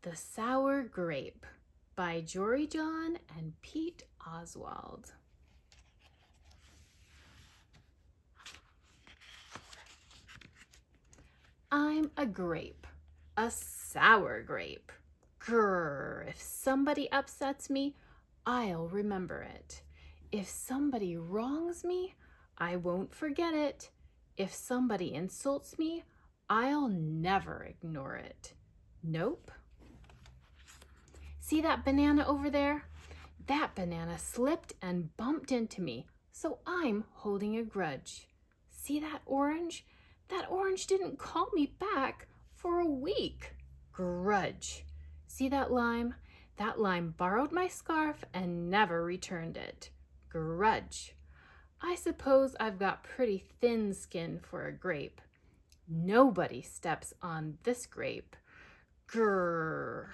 The Sour Grape by Jory and Pete Oswald. I'm a grape, a sour grape. Grrr, if somebody upsets me, I'll remember it. If somebody wrongs me, I won't forget it. If somebody insults me, I'll never ignore it. Nope. See that banana over there? That banana slipped and bumped into me, so I'm holding a grudge. See that orange? That orange didn't call me back for a week. Grudge. See that lime? That lime borrowed my scarf and never returned it. Grudge. I suppose I've got pretty thin skin for a grape. Nobody steps on this grape. Grrr.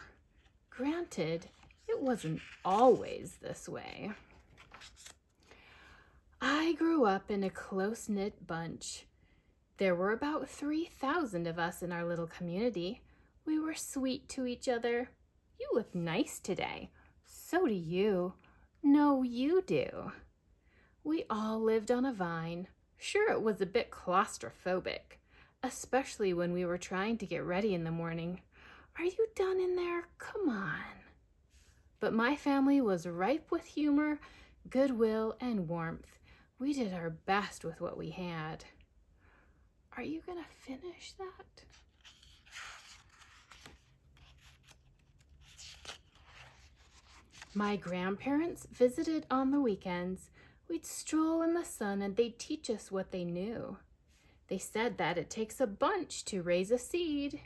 Granted, it wasn't always this way. I grew up in a close-knit bunch. There were about 3,000 of us in our little community. We were sweet to each other. You look nice today. So do you. No, you do. We all lived on a vine. Sure, it was a bit claustrophobic, especially when we were trying to get ready in the morning. Are you done in there? Come on. But my family was ripe with humor, goodwill, and warmth. We did our best with what we had. Are you gonna finish that? My grandparents visited on the weekends. We'd stroll in the sun and they'd teach us what they knew. They said that it takes a bunch to raise a seed.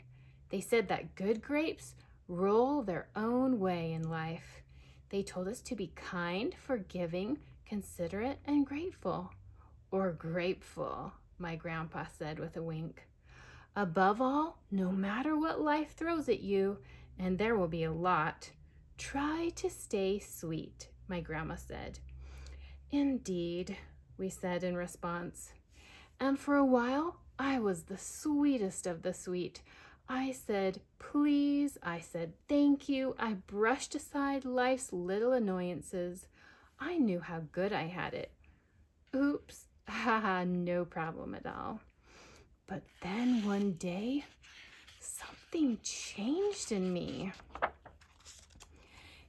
They said that good grapes roll their own way in life. They told us to be kind, forgiving, considerate, and grateful. Or grateful, my grandpa said with a wink. Above all, no matter what life throws at you, and there will be a lot, try to stay sweet, my grandma said. Indeed, we said in response. And for a while, I was the sweetest of the sweet. I said, please. I said, thank you. I brushed aside life's little annoyances. I knew how good I had it. Oops, haha, no problem at all. But then one day, something changed in me.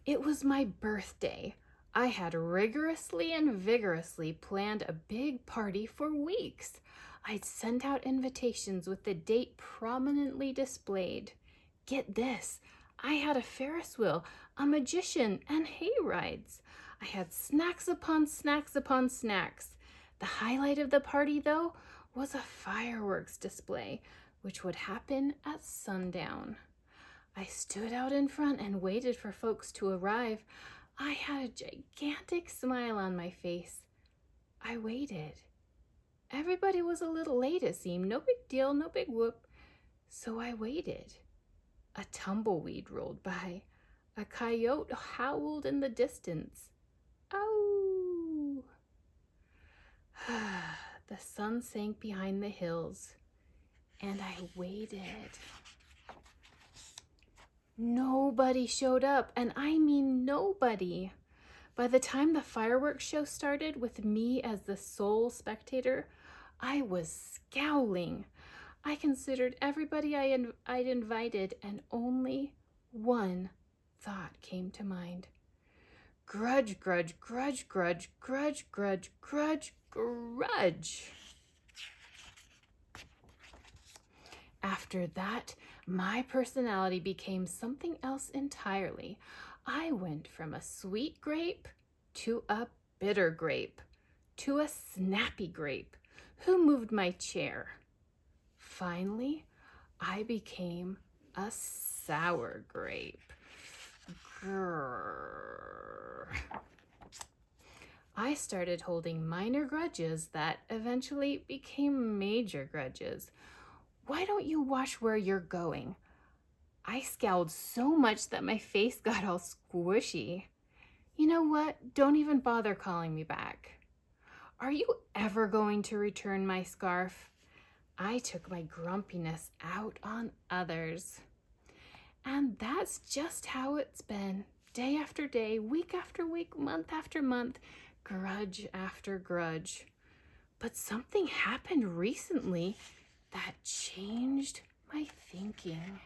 It was my birthday. I had rigorously and vigorously planned a big party for weeks. I'd sent out invitations with the date prominently displayed. Get this, I had a Ferris wheel, a magician, and hay rides. I had snacks upon snacks upon snacks. The highlight of the party, though, was a fireworks display, which would happen at sundown. I stood out in front and waited for folks to arrive. I had a gigantic smile on my face. I waited. Everybody was a little late, it seemed. No big deal, no big whoop. So I waited. A tumbleweed rolled by. A coyote howled in the distance. Ow! The sun sank behind the hills, and I waited. Nobody showed up, and I mean nobody. By the time the fireworks show started, with me as the sole spectator, I was scowling. I considered everybody I'd invited, and only one thought came to mind. Grudge, grudge, grudge, grudge, grudge, grudge, grudge, grudge. After that, my personality became something else entirely. I went from a sweet grape to a bitter grape to a snappy grape who moved my chair. Finally, I became a sour grape. Grrr. I started holding minor grudges that eventually became major grudges. Why don't you watch where you're going? I scowled so much that my face got all squishy. You know what? Don't even bother calling me back. Are you ever going to return my scarf? I took my grumpiness out on others. And that's just how it's been. Day after day, week after week, month after month, grudge after grudge. But something happened recently that changed my thinking.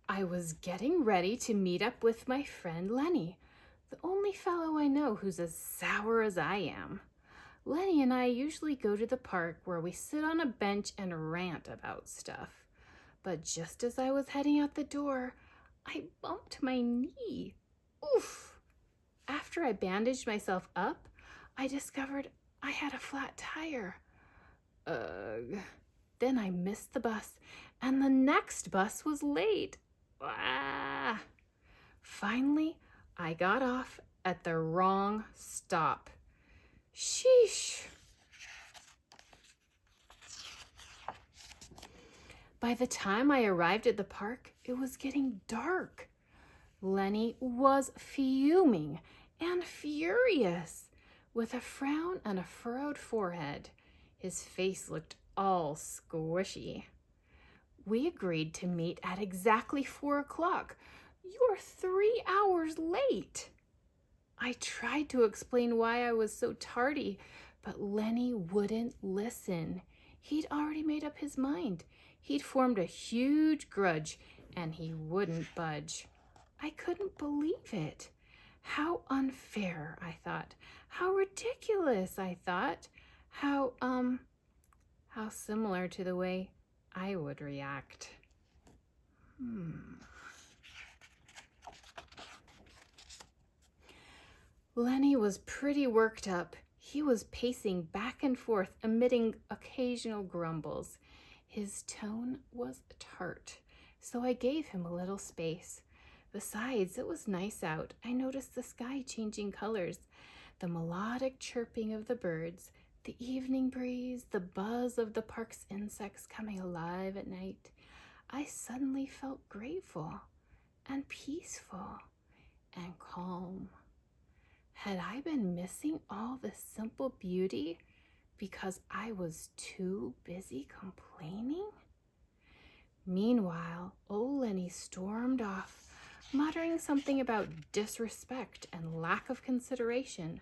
I was getting ready to meet up with my friend Lenny, the only fellow I know who's as sour as I am. Lenny and I usually go to the park where we sit on a bench and rant about stuff. But just as I was heading out the door, I bumped my knee. Oof! After I bandaged myself up, I discovered I had a flat tire. Ugh. Then I missed the bus, and the next bus was late. Ah! Finally, I got off at the wrong stop. Sheesh! By the time I arrived at the park, it was getting dark. Lenny was fuming and furious, with a frown and a furrowed forehead. His face looked all squishy. We agreed to meet at exactly 4 o'clock. You're 3 hours late. I tried to explain why I was so tardy, but Lenny wouldn't listen. He'd already made up his mind. He'd formed a huge grudge, and he wouldn't budge. I couldn't believe it. How unfair, I thought. How ridiculous, I thought. How similar to the way I would react. Lenny was pretty worked up. He was pacing back and forth, emitting occasional grumbles. His tone was tart, so I gave him a little space. Besides, it was nice out. I noticed the sky changing colors, the melodic chirping of the birds, the evening breeze, the buzz of the park's insects coming alive at night. I suddenly felt grateful and peaceful and calm. Had I been missing all this simple beauty because I was too busy complaining? Meanwhile, old Lenny stormed off, muttering something about disrespect and lack of consideration.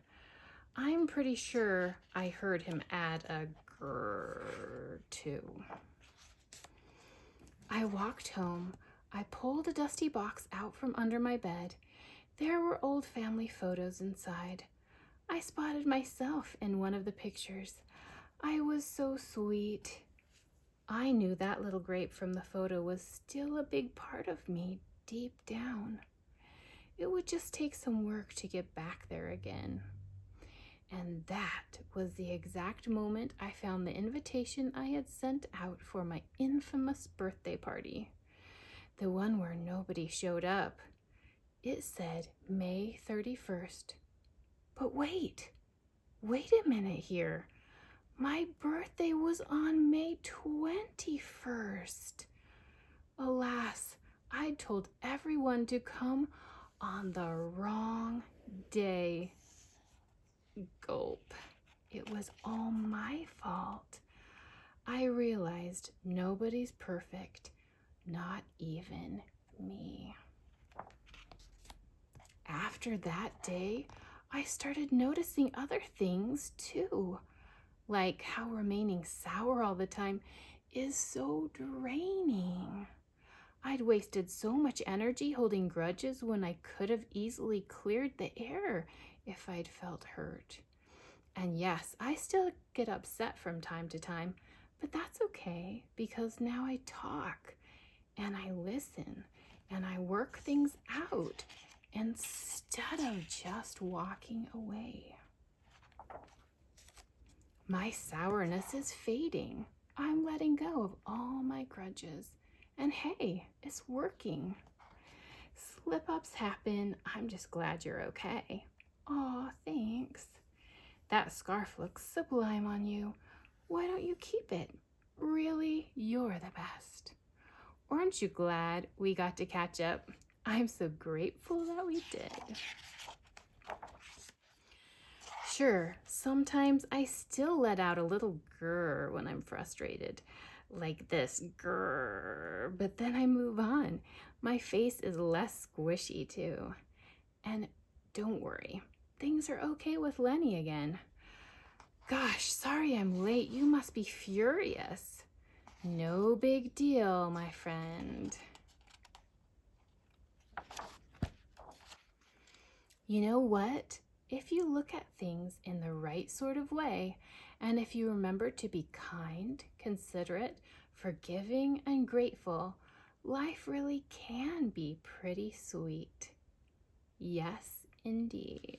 I'm pretty sure I heard him add a grrr too. I walked home. I pulled a dusty box out from under my bed. There were old family photos inside. I spotted myself in one of the pictures. I was so sweet. I knew that little Grape from the photo was still a big part of me deep down. It would just take some work to get back there again. And that was the exact moment I found the invitation I had sent out for my infamous birthday party. The one where nobody showed up. It said May 31st. But wait a minute here. My birthday was on May 21st. Alas, I'd told everyone to come on the wrong day. Gulp. It was all my fault. I realized nobody's perfect, not even me. After that day, I started noticing other things too, like how remaining sour all the time is so draining. I'd wasted so much energy holding grudges when I could have easily cleared the air if I'd felt hurt. And yes, I still get upset from time to time, but that's okay because now I talk and I listen and I work things out instead of just walking away. My sourness is fading. I'm letting go of all my grudges. And hey, it's working. Slip-ups happen. I'm just glad you're okay. Aw, thanks. That scarf looks sublime on you. Why don't you keep it? Really, you're the best. Aren't you glad we got to catch up? I'm so grateful that we did. Sure, sometimes I still let out a little grrr when I'm frustrated, like this grrr, but then I move on. My face is less squishy too. And don't worry, things are okay with Lenny again. Gosh, sorry I'm late. You must be furious. No big deal, my friend. You know what? If you look at things in the right sort of way, and if you remember to be kind, considerate, forgiving, and grateful, life really can be pretty sweet. Yes, indeed.